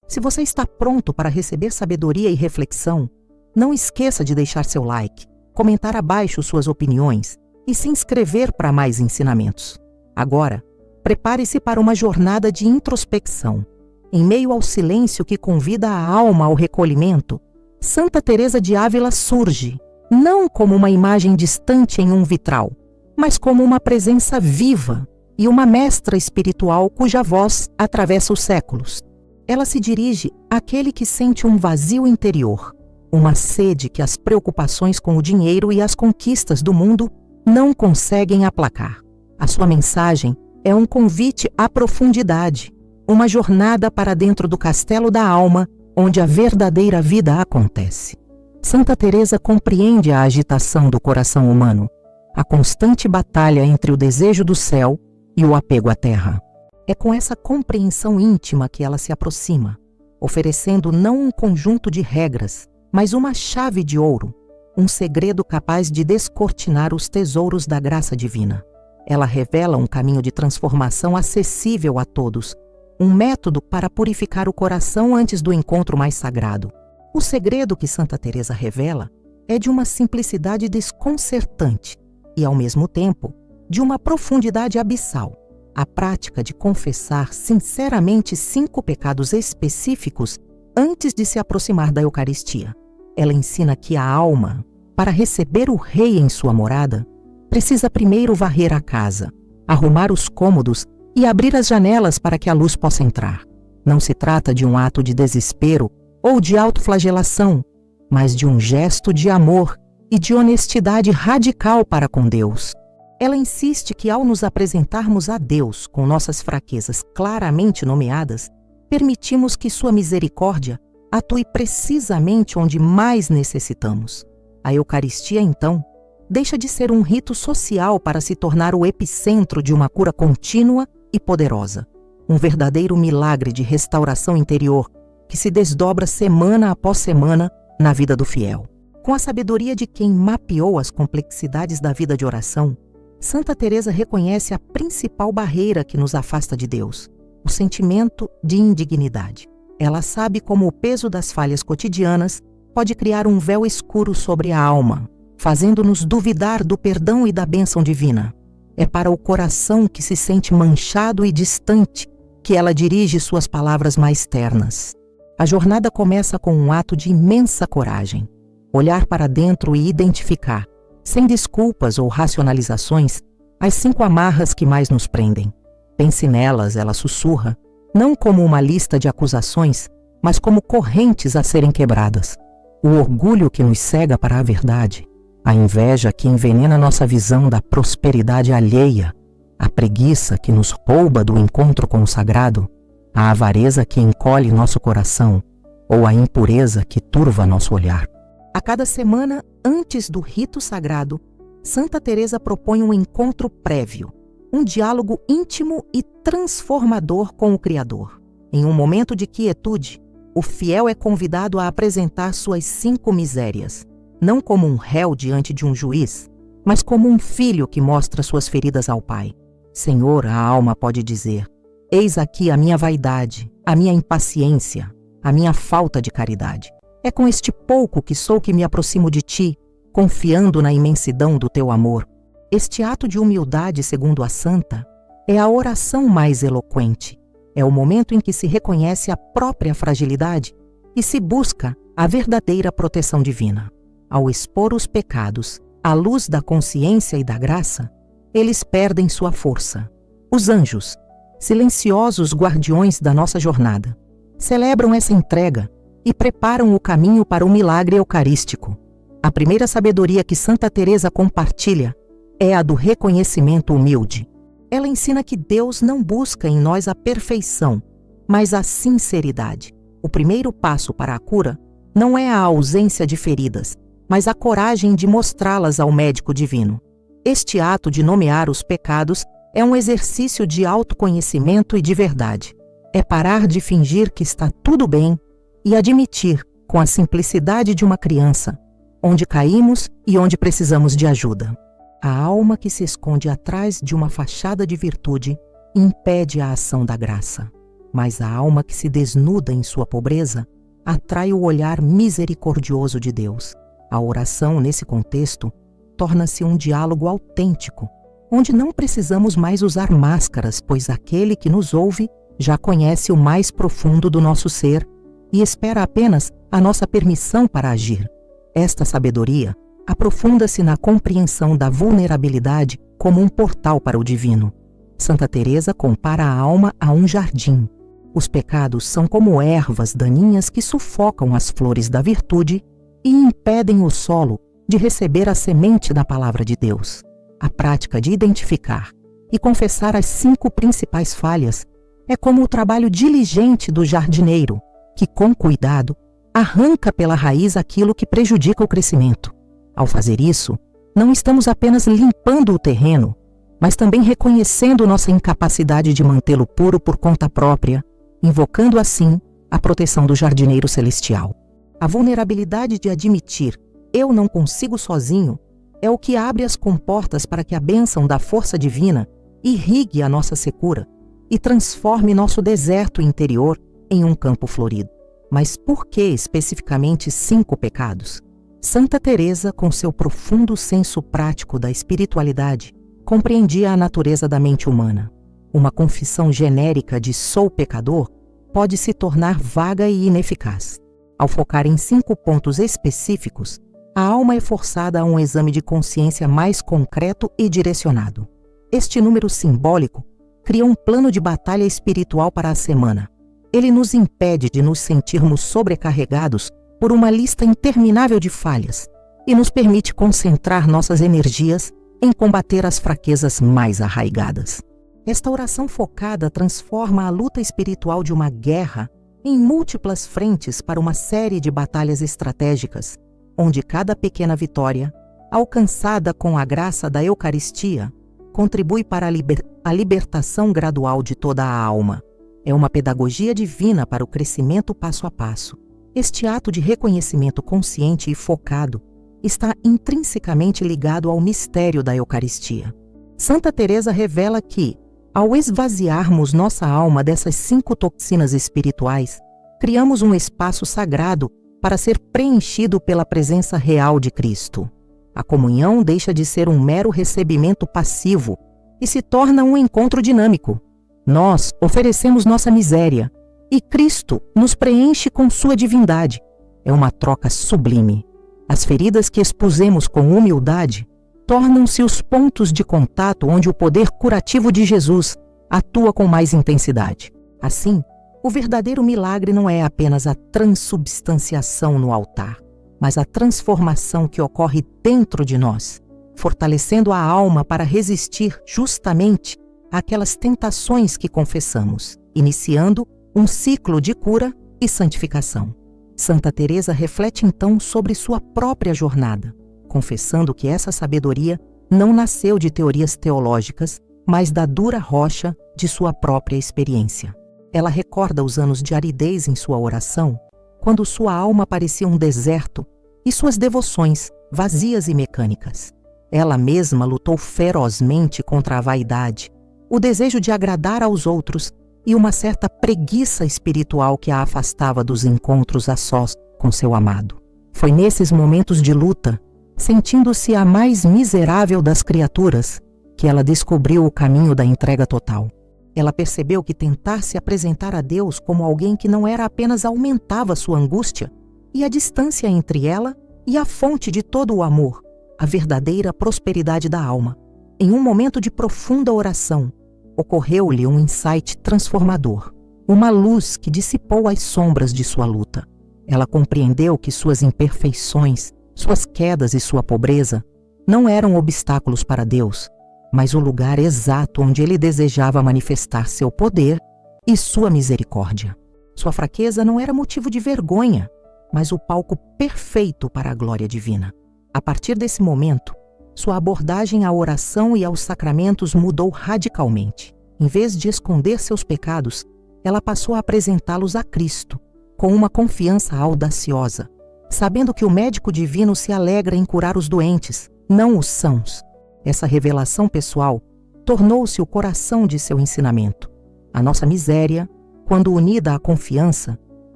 Se você está pronto para receber sabedoria e reflexão, não esqueça de deixar seu like, comentar abaixo suas opiniões e se inscrever para mais ensinamentos. Agora, prepare-se para uma jornada de introspecção. Em meio ao silêncio que convida a alma ao recolhimento, Santa Teresa de Ávila surge, não como uma imagem distante em um vitral, mas como uma presença viva e uma mestra espiritual cuja voz atravessa os séculos. Ela se dirige àquele que sente um vazio interior, uma sede que as preocupações com o dinheiro e as conquistas do mundo não conseguem aplacar. A sua mensagem é um convite à profundidade, uma jornada para dentro do castelo da alma, onde a verdadeira vida acontece. Santa Teresa compreende a agitação do coração humano, a constante batalha entre o desejo do céu e o apego à terra. É com essa compreensão íntima que ela se aproxima, oferecendo não um conjunto de regras, mas uma chave de ouro, um segredo capaz de descortinar os tesouros da graça divina. Ela revela um caminho de transformação acessível a todos, um método para purificar o coração antes do encontro mais sagrado. O segredo que Santa Teresa revela é de uma simplicidade desconcertante e, ao mesmo tempo, de uma profundidade abissal. A prática de confessar sinceramente 5 pecados específicos antes de se aproximar da Eucaristia. Ela ensina que a alma, para receber o Rei em sua morada, precisa primeiro varrer a casa, arrumar os cômodos e abrir as janelas para que a luz possa entrar. Não se trata de um ato de desespero ou de autoflagelação, mas de um gesto de amor e de honestidade radical para com Deus. Ela insiste que, ao nos apresentarmos a Deus com nossas fraquezas claramente nomeadas, permitimos que sua misericórdia atue precisamente onde mais necessitamos. A Eucaristia, então, deixa de ser um rito social para se tornar o epicentro de uma cura contínua e poderosa. Um verdadeiro milagre de restauração interior que se desdobra semana após semana na vida do fiel. Com a sabedoria de quem mapeou as complexidades da vida de oração, Santa Teresa reconhece a principal barreira que nos afasta de Deus, o sentimento de indignidade. Ela sabe como o peso das falhas cotidianas pode criar um véu escuro sobre a alma, fazendo-nos duvidar do perdão e da bênção divina. É para o coração que se sente manchado e distante que ela dirige suas palavras mais ternas. A jornada começa com um ato de imensa coragem. Olhar para dentro e identificar, sem desculpas ou racionalizações, as 5 amarras que mais nos prendem. Pense nelas, ela sussurra, não como uma lista de acusações, mas como correntes a serem quebradas. O orgulho que nos cega para a verdade, a inveja que envenena nossa visão da prosperidade alheia, a preguiça que nos rouba do encontro com o sagrado, a avareza que encolhe nosso coração ou a impureza que turva nosso olhar. A cada semana, antes do rito sagrado, Santa Teresa propõe um encontro prévio, um diálogo íntimo e transformador com o Criador. Em um momento de quietude, o fiel é convidado a apresentar suas 5 misérias, não como um réu diante de um juiz, mas como um filho que mostra suas feridas ao Pai. Senhor, a alma pode dizer, eis aqui a minha vaidade, a minha impaciência, a minha falta de caridade. É com este pouco que sou que me aproximo de ti, confiando na imensidão do teu amor. Este ato de humildade, segundo a santa, é a oração mais eloquente. É o momento em que se reconhece a própria fragilidade e se busca a verdadeira proteção divina. Ao expor os pecados à luz da consciência e da graça, eles perdem sua força. Os anjos, silenciosos guardiões da nossa jornada, celebram essa entrega e preparam o caminho para o milagre eucarístico. A primeira sabedoria que Santa Teresa compartilha é a do reconhecimento humilde. Ela ensina que Deus não busca em nós a perfeição, mas a sinceridade. O primeiro passo para a cura não é a ausência de feridas, mas a coragem de mostrá-las ao médico divino. Este ato de nomear os pecados é um exercício de autoconhecimento e de verdade. É parar de fingir que está tudo bem e admitir, com a simplicidade de uma criança, onde caímos e onde precisamos de ajuda. A alma que se esconde atrás de uma fachada de virtude impede a ação da graça. mas a alma que se desnuda em sua pobreza atrai o olhar misericordioso de Deus. A oração, nesse contexto, torna-se um diálogo autêntico, onde não precisamos mais usar máscaras, pois aquele que nos ouve já conhece o mais profundo do nosso ser e espera apenas a nossa permissão para agir. Esta sabedoria aprofunda-se na compreensão da vulnerabilidade como um portal para o divino. Santa Teresa compara a alma a um jardim. Os pecados são como ervas daninhas que sufocam as flores da virtude e impedem o solo de receber a semente da palavra de Deus. A prática de identificar e confessar as 5 principais falhas é como o trabalho diligente do jardineiro, que, com cuidado, arranca pela raiz aquilo que prejudica o crescimento. Ao fazer isso, não estamos apenas limpando o terreno, mas também reconhecendo nossa incapacidade de mantê-lo puro por conta própria, invocando assim a proteção do jardineiro celestial. A vulnerabilidade de admitir "eu não consigo sozinho" é o que abre as comportas para que a bênção da força divina irrigue a nossa secura e transforme nosso deserto interior em um campo florido. Mas por que especificamente 5 pecados? Santa Teresa, com seu profundo senso prático da espiritualidade, compreendia a natureza da mente humana. Uma confissão genérica de "sou pecador" pode se tornar vaga e ineficaz. Ao focar em 5 pontos específicos, a alma é forçada a um exame de consciência mais concreto e direcionado. Este número simbólico cria um plano de batalha espiritual para a semana. Ele nos impede de nos sentirmos sobrecarregados por uma lista interminável de falhas e nos permite concentrar nossas energias em combater as fraquezas mais arraigadas. Esta oração focada transforma a luta espiritual de uma guerra em múltiplas frentes para uma série de batalhas estratégicas, onde cada pequena vitória, alcançada com a graça da Eucaristia, contribui para a libertação gradual de toda a alma. É uma pedagogia divina para o crescimento passo a passo. Este ato de reconhecimento consciente e focado está intrinsecamente ligado ao mistério da Eucaristia. Santa Teresa revela que, ao esvaziarmos nossa alma dessas 5 toxinas espirituais, criamos um espaço sagrado para ser preenchido pela presença real de Cristo. A comunhão deixa de ser um mero recebimento passivo e se torna um encontro dinâmico. Nós oferecemos nossa miséria e Cristo nos preenche com sua divindade. É uma troca sublime. As feridas que expusemos com humildade tornam-se os pontos de contato onde o poder curativo de Jesus atua com mais intensidade. Assim, o verdadeiro milagre não é apenas a transubstanciação no altar, mas a transformação que ocorre dentro de nós, fortalecendo a alma para resistir justamente àquelas tentações que confessamos, iniciando um ciclo de cura e santificação. Santa Teresa reflete então sobre sua própria jornada, confessando que essa sabedoria não nasceu de teorias teológicas, mas da dura rocha de sua própria experiência. Ela recorda os anos de aridez em sua oração, quando sua alma parecia um deserto e suas devoções vazias e mecânicas. Ela mesma lutou ferozmente contra a vaidade, o desejo de agradar aos outros e uma certa preguiça espiritual que a afastava dos encontros a sós com seu amado. Foi nesses momentos de luta, sentindo-se a mais miserável das criaturas, que ela descobriu o caminho da entrega total. Ela percebeu que tentar se apresentar a Deus como alguém que não era apenas aumentava sua angústia e a distância entre ela e a fonte de todo o amor, a verdadeira prosperidade da alma. Em um momento de profunda oração, ocorreu-lhe um insight transformador, uma luz que dissipou as sombras de sua luta. Ela compreendeu que suas imperfeições, suas quedas e sua pobreza não eram obstáculos para Deus, mas o lugar exato onde Ele desejava manifestar seu poder e sua misericórdia. Sua fraqueza não era motivo de vergonha, mas o palco perfeito para a glória divina. A partir desse momento, sua abordagem à oração e aos sacramentos mudou radicalmente. Em vez de esconder seus pecados, ela passou a apresentá-los a Cristo, com uma confiança audaciosa, sabendo que o médico divino se alegra em curar os doentes, não os sãos. Essa revelação pessoal tornou-se o coração de seu ensinamento. A nossa miséria, quando unida à confiança,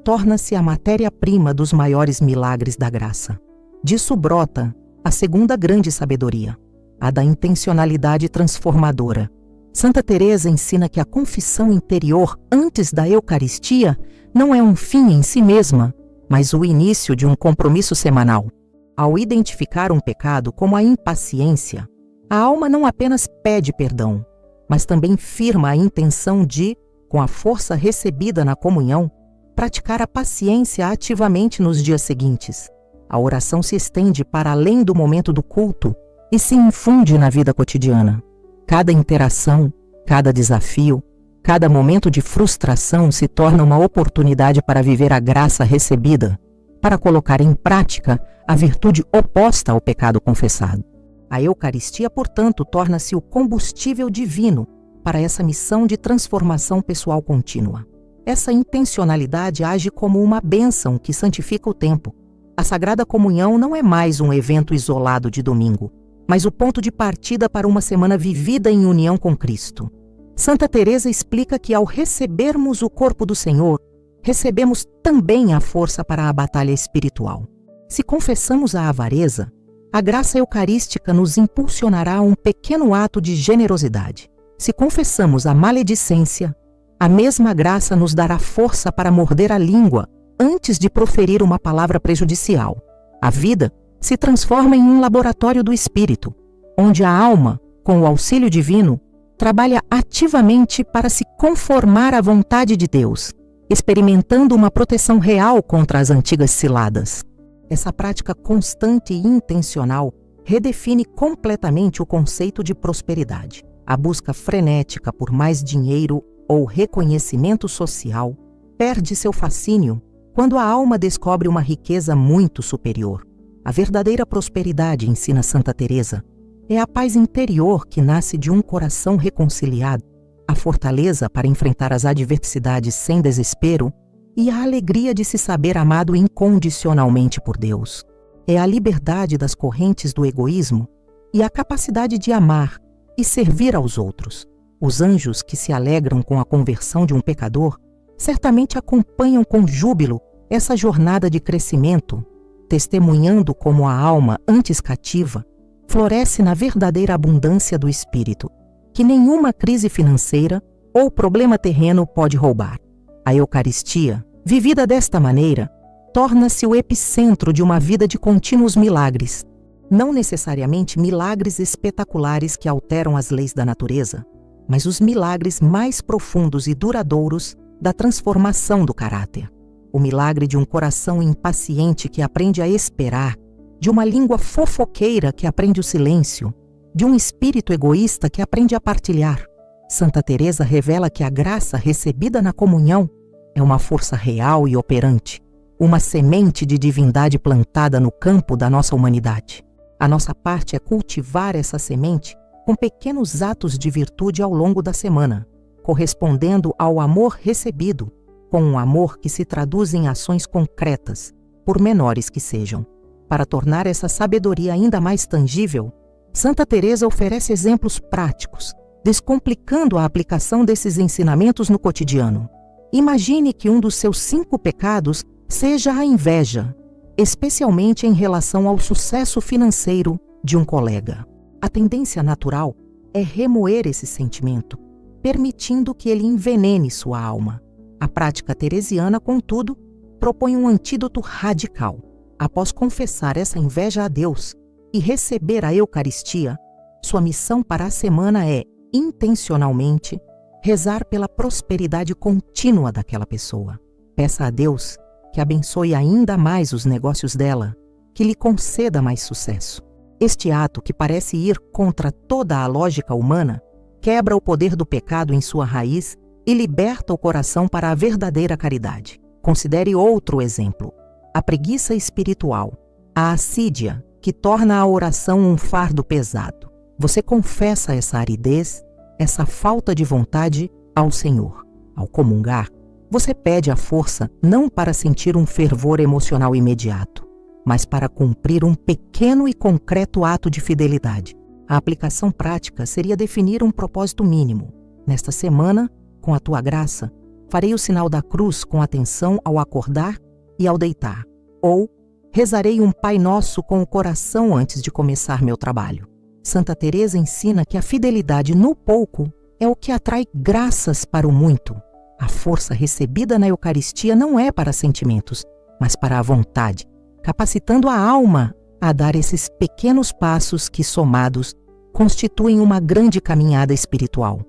torna-se a matéria-prima dos maiores milagres da graça. Disso brota a segunda grande sabedoria, a da intencionalidade transformadora. Santa Teresa ensina que a confissão interior antes da Eucaristia não é um fim em si mesma, mas o início de um compromisso semanal. Ao identificar um pecado como a impaciência, a alma não apenas pede perdão, mas também firma a intenção de, com a força recebida na comunhão, praticar a paciência ativamente nos dias seguintes. A oração se estende para além do momento do culto e se infunde na vida cotidiana. Cada interação, cada desafio, cada momento de frustração se torna uma oportunidade para viver a graça recebida, para colocar em prática a virtude oposta ao pecado confessado. A Eucaristia, portanto, torna-se o combustível divino para essa missão de transformação pessoal contínua. Essa intencionalidade age como uma bênção que santifica o tempo. A Sagrada Comunhão não é mais um evento isolado de domingo, mas o ponto de partida para uma semana vivida em união com Cristo. Santa Teresa explica que ao recebermos o corpo do Senhor, recebemos também a força para a batalha espiritual. Se confessamos a avareza, a graça eucarística nos impulsionará a um pequeno ato de generosidade. Se confessamos a maledicência, a mesma graça nos dará força para morder a língua antes de proferir uma palavra prejudicial. A vida se transforma em um laboratório do espírito, onde a alma, com o auxílio divino, trabalha ativamente para se conformar à vontade de Deus, experimentando uma proteção real contra as antigas ciladas. Essa prática constante e intencional redefine completamente o conceito de prosperidade. A busca frenética por mais dinheiro ou reconhecimento social perde seu fascínio quando a alma descobre uma riqueza muito superior. A verdadeira prosperidade, ensina Santa Teresa, é a paz interior que nasce de um coração reconciliado, a fortaleza para enfrentar as adversidades sem desespero e a alegria de se saber amado incondicionalmente por Deus. É a liberdade das correntes do egoísmo e a capacidade de amar e servir aos outros. Os anjos que se alegram com a conversão de um pecador certamente acompanham com júbilo essa jornada de crescimento, testemunhando como a alma, antes cativa, floresce na verdadeira abundância do espírito, que nenhuma crise financeira ou problema terreno pode roubar. A Eucaristia, vivida desta maneira, torna-se o epicentro de uma vida de contínuos milagres, não necessariamente milagres espetaculares que alteram as leis da natureza, mas os milagres mais profundos e duradouros da transformação do caráter. O milagre de um coração impaciente que aprende a esperar, de uma língua fofoqueira que aprende o silêncio, de um espírito egoísta que aprende a partilhar. Santa Teresa revela que a graça recebida na comunhão é uma força real e operante, uma semente de divindade plantada no campo da nossa humanidade. A nossa parte é cultivar essa semente com pequenos atos de virtude ao longo da semana, correspondendo ao amor recebido, com um amor que se traduz em ações concretas, por menores que sejam. Para tornar essa sabedoria ainda mais tangível, Santa Teresa oferece exemplos práticos, descomplicando a aplicação desses ensinamentos no cotidiano. Imagine que um dos seus 5 pecados seja a inveja, especialmente em relação ao sucesso financeiro de um colega. A tendência natural é remoer esse sentimento, permitindo que ele envenene sua alma. A prática teresiana, contudo, propõe um antídoto radical. Após confessar essa inveja a Deus e receber a Eucaristia, sua missão para a semana é, intencionalmente, rezar pela prosperidade contínua daquela pessoa. Peça a Deus que abençoe ainda mais os negócios dela, que lhe conceda mais sucesso. Este ato, que parece ir contra toda a lógica humana, quebra o poder do pecado em sua raiz e liberta o coração para a verdadeira caridade. Considere outro exemplo: a preguiça espiritual, a assídia, que torna a oração um fardo pesado. Você confessa essa aridez, essa falta de vontade ao Senhor. Ao comungar, você pede a força não para sentir um fervor emocional imediato, mas para cumprir um pequeno e concreto ato de fidelidade. A aplicação prática seria definir um propósito mínimo. Nesta semana, com a tua graça, Farei o sinal da cruz com atenção ao acordar e ao deitar. Ou rezarei um Pai Nosso com o coração antes de começar meu trabalho. Santa Teresa ensina que a fidelidade no pouco é o que atrai graças para o muito. A força recebida na Eucaristia não é para sentimentos, mas para a vontade, capacitando a alma a dar esses pequenos passos que, somados, constituem uma grande caminhada espiritual.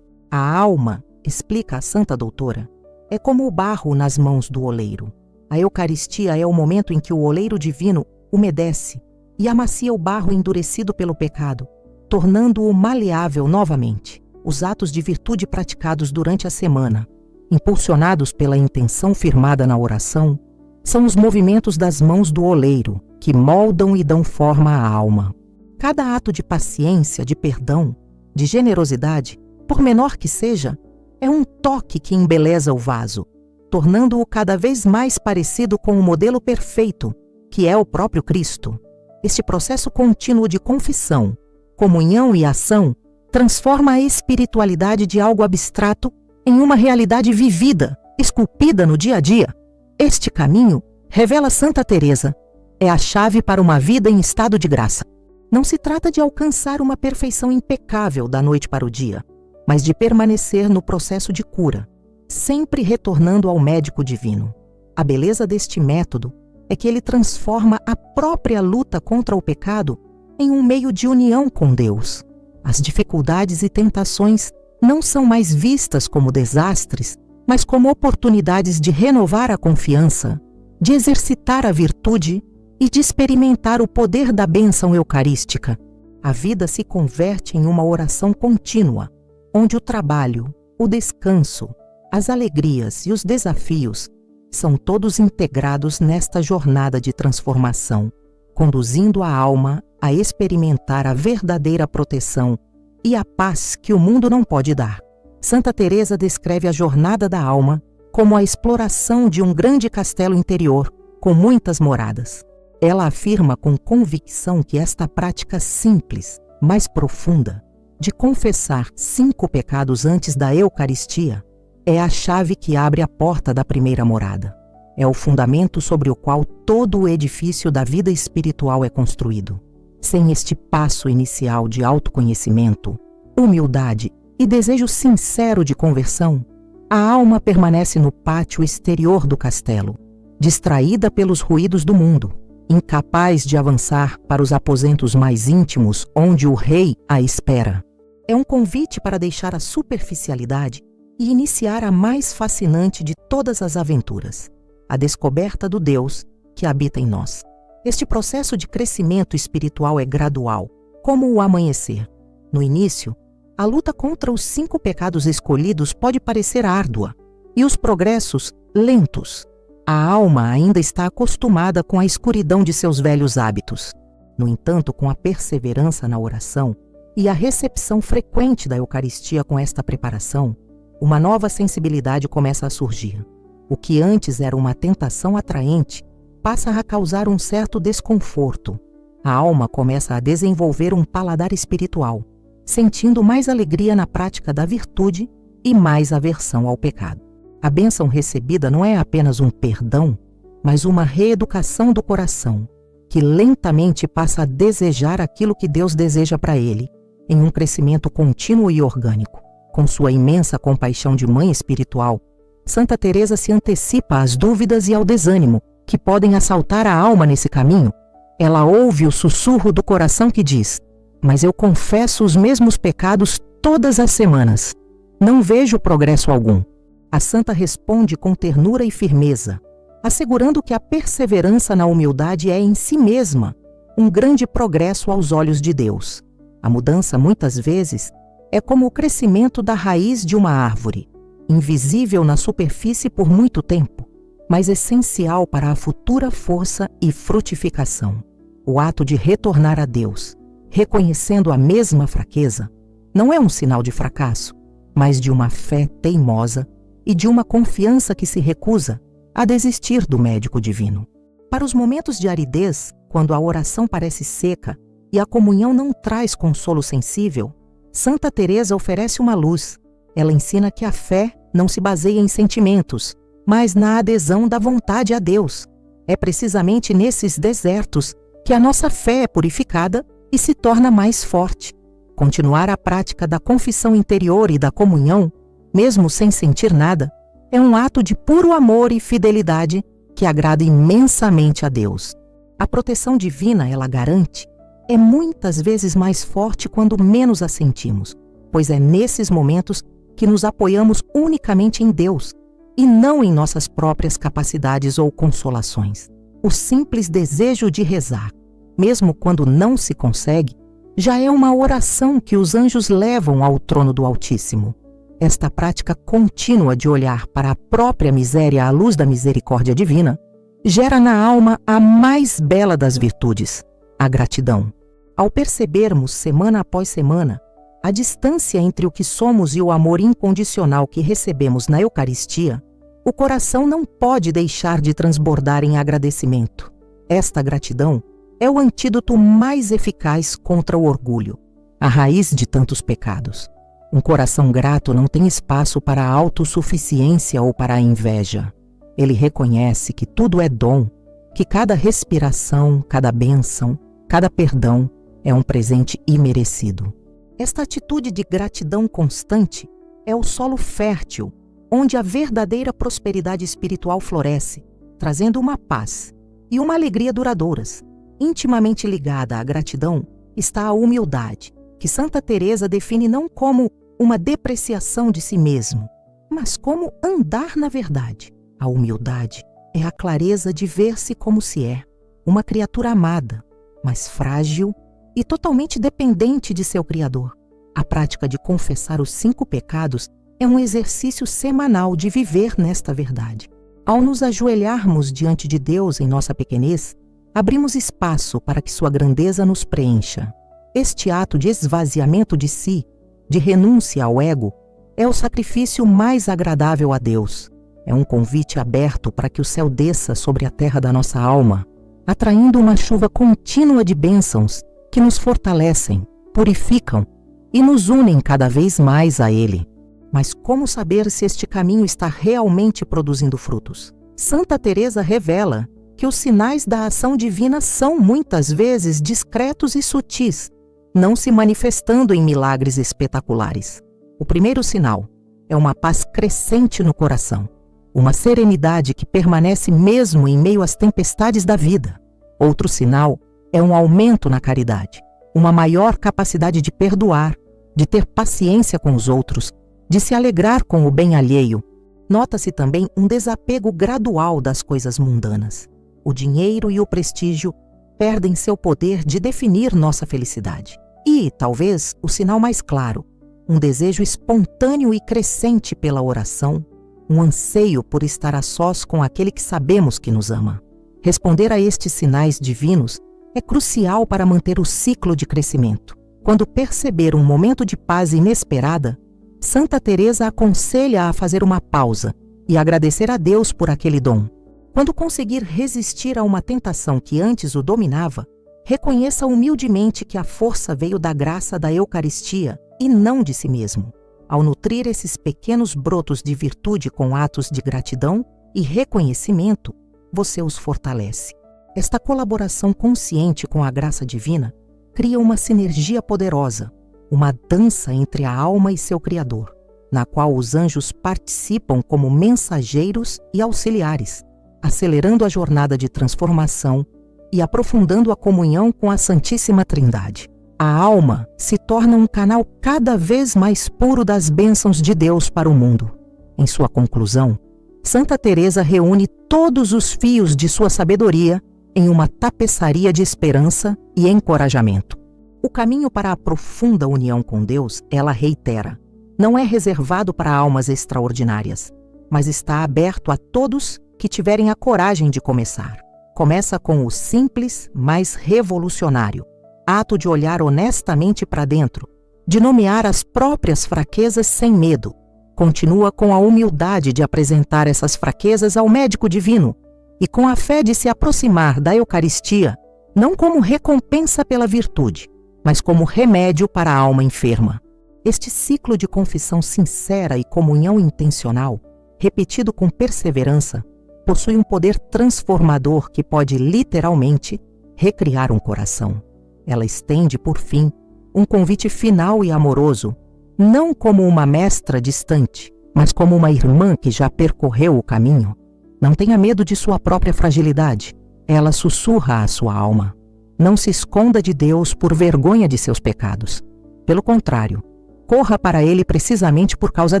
A alma, explica a Santa Doutora, é como o barro nas mãos do oleiro. A Eucaristia é o momento em que o oleiro divino umedece e amacia o barro endurecido pelo pecado, tornando-o maleável novamente. Os atos de virtude praticados durante a semana, impulsionados pela intenção firmada na oração, são os movimentos das mãos do oleiro, que moldam e dão forma à alma. Cada ato de paciência, de perdão, de generosidade, por menor que seja, é um toque que embeleza o vaso, tornando-o cada vez mais parecido com o modelo perfeito, que é o próprio Cristo. Este processo contínuo de confissão, comunhão e ação transforma a espiritualidade de algo abstrato em uma realidade vivida, esculpida no dia a dia. Este caminho, revela Santa Teresa, é a chave para uma vida em estado de graça. Não se trata de alcançar uma perfeição impecável da noite para o dia, mas de permanecer no processo de cura, sempre retornando ao médico divino. A beleza deste método é que ele transforma a própria luta contra o pecado em um meio de união com Deus. As dificuldades e tentações não são mais vistas como desastres, mas como oportunidades de renovar a confiança, de exercitar a virtude e de experimentar o poder da bênção eucarística. A vida se converte em uma oração contínua, onde o trabalho, o descanso, as alegrias e os desafios são todos integrados nesta jornada de transformação, conduzindo a alma a experimentar a verdadeira proteção e a paz que o mundo não pode dar. Santa Teresa descreve a jornada da alma como a exploração de um grande castelo interior com muitas moradas. Ela afirma com convicção que esta prática simples, mas profunda, de confessar 5 pecados antes da Eucaristia, é a chave que abre a porta da primeira morada. É o fundamento sobre o qual todo o edifício da vida espiritual é construído. Sem este passo inicial de autoconhecimento, humildade e desejo sincero de conversão, a alma permanece no pátio exterior do castelo, distraída pelos ruídos do mundo, incapaz de avançar para os aposentos mais íntimos onde o rei a espera. É um convite para deixar a superficialidade e iniciar a mais fascinante de todas as aventuras, a descoberta do Deus que habita em nós. Este processo de crescimento espiritual é gradual, como o amanhecer. No início, a luta contra os 5 pecados escolhidos pode parecer árdua e os progressos lentos. A alma ainda está acostumada com a escuridão de seus velhos hábitos. No entanto, com a perseverança na oração e a recepção frequente da Eucaristia com esta preparação, uma nova sensibilidade começa a surgir. O que antes era uma tentação atraente passa a causar um certo desconforto. A alma começa a desenvolver um paladar espiritual, sentindo mais alegria na prática da virtude e mais aversão ao pecado. A bênção recebida não é apenas um perdão, mas uma reeducação do coração, que lentamente passa a desejar aquilo que Deus deseja para ele, em um crescimento contínuo e orgânico. Com sua imensa compaixão de mãe espiritual, Santa Teresa se antecipa às dúvidas e ao desânimo que podem assaltar a alma nesse caminho. Ela ouve o sussurro do coração que diz: "Mas eu confesso os mesmos pecados todas as semanas. Não vejo progresso algum." A santa responde com ternura e firmeza, assegurando que a perseverança na humildade é em si mesma um grande progresso aos olhos de Deus. A mudança, muitas vezes, é como o crescimento da raiz de uma árvore, invisível na superfície por muito tempo, mas essencial para a futura força e frutificação. O ato de retornar a Deus, reconhecendo a mesma fraqueza, não é um sinal de fracasso, mas de uma fé teimosa e de uma confiança que se recusa a desistir do médico divino. Para os momentos de aridez, quando a oração parece seca e a comunhão não traz consolo sensível, Santa Teresa oferece uma luz, Ela ensina que a fé não se baseia em sentimentos, mas na adesão da vontade a Deus. É precisamente nesses desertos que a nossa fé é purificada e se torna mais forte. Continuar a prática da confissão interior e da comunhão, mesmo sem sentir nada, é um ato de puro amor e fidelidade que agrada imensamente a Deus. A proteção divina, ela garante, é muitas vezes mais forte quando menos a sentimos, pois é nesses momentos que nos apoiamos unicamente em Deus e não em nossas próprias capacidades ou consolações. O simples desejo de rezar, mesmo quando não se consegue, já é uma oração que os anjos levam ao trono do Altíssimo. Esta prática contínua de olhar para a própria miséria à luz da misericórdia divina gera na alma a mais bela das virtudes, a gratidão. Ao percebermos, semana após semana, a distância entre o que somos e o amor incondicional que recebemos na Eucaristia, o coração não pode deixar de transbordar em agradecimento. Esta gratidão é o antídoto mais eficaz contra o orgulho, a raiz de tantos pecados. Um coração grato não tem espaço para a autossuficiência ou para a inveja. Ele reconhece que tudo é dom, que cada respiração, cada bênção, cada perdão é um presente imerecido. Esta atitude de gratidão constante é o solo fértil, onde a verdadeira prosperidade espiritual floresce, trazendo uma paz e uma alegria duradouras. Intimamente ligada à gratidão está a humildade, que Santa Teresa define não como uma depreciação de si mesmo, mas como andar na verdade. A humildade é a clareza de ver-se como se é, uma criatura amada, mas frágil e totalmente dependente de seu Criador. A prática de confessar os 5 pecados é um exercício semanal de viver nesta verdade. Ao nos ajoelharmos diante de Deus em nossa pequenez, abrimos espaço para que sua grandeza nos preencha. Este ato de esvaziamento de si, de renúncia ao ego, é o sacrifício mais agradável a Deus. É um convite aberto para que o céu desça sobre a terra da nossa alma, atraindo uma chuva contínua de bênçãos que nos fortalecem, purificam e nos unem cada vez mais a Ele. Mas como saber se este caminho está realmente produzindo frutos? Santa Teresa revela que os sinais da ação divina são muitas vezes discretos e sutis, não se manifestando em milagres espetaculares. O primeiro sinal é uma paz crescente no coração, uma serenidade que permanece mesmo em meio às tempestades da vida. Outro sinal é um aumento na caridade, uma maior capacidade de perdoar, de ter paciência com os outros, de se alegrar com o bem alheio. Nota-se também um desapego gradual das coisas mundanas. O dinheiro e o prestígio perdem seu poder de definir nossa felicidade. E, talvez, o sinal mais claro, um desejo espontâneo e crescente pela oração, um anseio por estar a sós com aquele que sabemos que nos ama. Responder a estes sinais divinos é crucial para manter o ciclo de crescimento. Quando perceber um momento de paz inesperada, Santa Teresa aconselha a fazer uma pausa e agradecer a Deus por aquele dom. Quando conseguir resistir a uma tentação que antes o dominava, reconheça humildemente que a força veio da graça da Eucaristia e não de si mesmo. Ao nutrir esses pequenos brotos de virtude com atos de gratidão e reconhecimento, você os fortalece. Esta colaboração consciente com a graça divina cria uma sinergia poderosa, uma dança entre a alma e seu Criador, na qual os anjos participam como mensageiros e auxiliares, acelerando a jornada de transformação e aprofundando a comunhão com a Santíssima Trindade. A alma se torna um canal cada vez mais puro das bênçãos de Deus para o mundo. Em sua conclusão, Santa Teresa reúne todos os fios de sua sabedoria em uma tapeçaria de esperança e encorajamento. O caminho para a profunda união com Deus, ela reitera, não é reservado para almas extraordinárias, mas está aberto a todos que tiverem a coragem de começar. Começa com o simples, mas revolucionário ato de olhar honestamente para dentro, de nomear as próprias fraquezas sem medo. Continua com a humildade de apresentar essas fraquezas ao médico divino e com a fé de se aproximar da Eucaristia, não como recompensa pela virtude, mas como remédio para a alma enferma. Este ciclo de confissão sincera e comunhão intencional, repetido com perseverança, possui um poder transformador que pode literalmente recriar um coração. Ela estende, por fim, um convite final e amoroso, não como uma mestra distante, mas como uma irmã que já percorreu o caminho. Não tenha medo de sua própria fragilidade. Ela sussurra à sua alma. Não se esconda de Deus por vergonha de seus pecados. Pelo contrário, corra para Ele precisamente por causa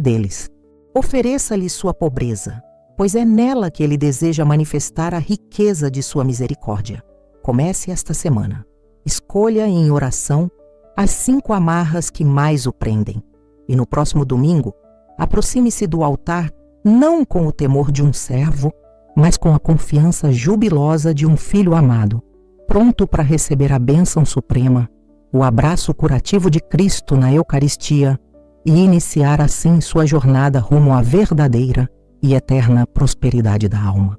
deles. Ofereça-lhe sua pobreza, pois é nela que Ele deseja manifestar a riqueza de sua misericórdia. Comece esta semana. Escolha em oração as 5 amarras que mais o prendem. E no próximo domingo, aproxime-se do altar não com o temor de um servo, mas com a confiança jubilosa de um filho amado, pronto para receber a bênção suprema, o abraço curativo de Cristo na Eucaristia e iniciar assim sua jornada rumo à verdadeira e eterna prosperidade da alma.